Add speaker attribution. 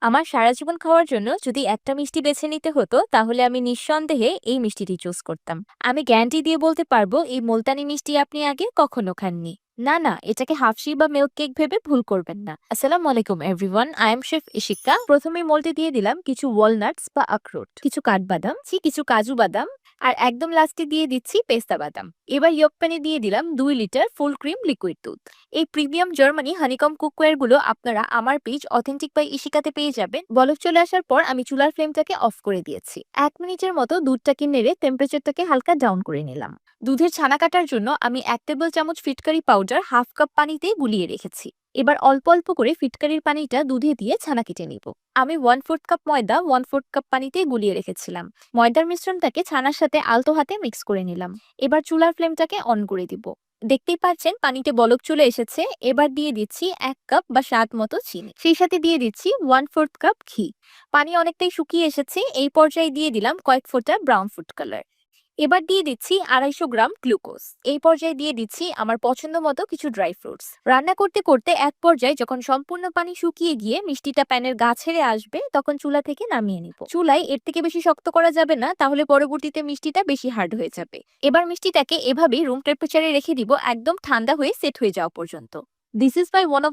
Speaker 1: আমার সারা জীবন খাওয়ার জন্য যদি একটা মিষ্টি বেছে নিতে হতো তাহলে আমি নিঃসন্দেহে এই মিষ্টিটি চুজ করতাম। আমি গ্যারান্টি দিয়ে বলতে পারবো এই মুলতানি মিষ্টি আপনি আগে কখনো খাননি। না না, এটাকে হাফসি বা মিল্ক কেক ভেবে ভুল করবেন না। আসসালামু আলাইকুম everyone, I am chef Ishika. প্রথমে মোল্ডে দিয়ে দিলাম কিছু ওয়ালনাটস বা আখরোট, কিছু কাঠবাদাম, কিছু কাজু বাদাম, আর একদম লাস্টে দিয়ে দিচ্ছি পেস্তা বাদাম। এবার ইয়ক প্যানে দিয়ে দিলাম 2 লিটার ফুল ক্রিম লিকুইড দুধ। এই প্রিমিয়াম জার্মানি হানিকম কুকওয়্যার গুলো আপনারা আমার পেজ অথেন্টিক বাই ইশিকাতে পেয়ে যাবেন। বলক চলে আসার পর আমি চুলার ফ্লেমটাকে অফ করে দিয়েছি। 1 মিনিটের মতো দুধটাকে নেড়ে টেম্পারেচারটাকে হালকা ডাউন করে নিলাম। দুধের ছানা কাটার জন্য আমি 1 টেবিল চামচ ফিটকারি পাউডার হাফ কাপ পানিতে গুলিয়ে রেখেছি। এবার অল্প অল্প করে ফিটকারির পানিটা দুধে দিয়ে ছানা কেটে নিব। আমি 1/4 কাপ ময়দা 1/4 কাপ পানিতে গুলিয়ে রেখেছিলাম। ময়দার মিশ্রণটাকে ছানার সাথে আলতো হাতে মিক্স করে নিলাম। এবার চুলার ফ্লেমটাকে অন করে দিব। দেখতেই পাচ্ছেন পানিতে বলক চলে এসেছে। এবার দিয়ে দিচ্ছি 1 কাপ বা স্বাদ মতো চিনি, সেই সাথে দিয়ে দিচ্ছি 1/4 কাপ ঘি। পানি অনেকটাই শুকিয়ে এসেছে। এই পর্যায়ে দিয়ে দিলাম কয়েক ফোঁটা ব্রাউন ফুড কালার। এবার দিয়ে দিচ্ছি 250 গ্রাম গ্লুকোজ। এই পর্যায়ে দিয়ে দিচ্ছি আমার পছন্দ মতো কিছু ড্রাই ফ্রুটস। রান্না করতে করতে এক পর্যায়ে যখন সম্পূর্ণ পানি শুকিয়ে গিয়ে মিষ্টিটা প্যানের গা ছেড়ে আসবে তখন চুলা থেকে নামিয়ে নিব। চুলায় এর থেকে বেশি শক্ত করা যাবে না, তাহলে পরবর্তীতে মিষ্টিটা বেশি হার্ড হয়ে যাবে। এবার মিষ্টিটাকে এভাবেই রুম টেম্পারেচারে রেখে দিব একদম ঠান্ডা হয়ে সেট হয়ে যাওয়া পর্যন্ত। This is my one of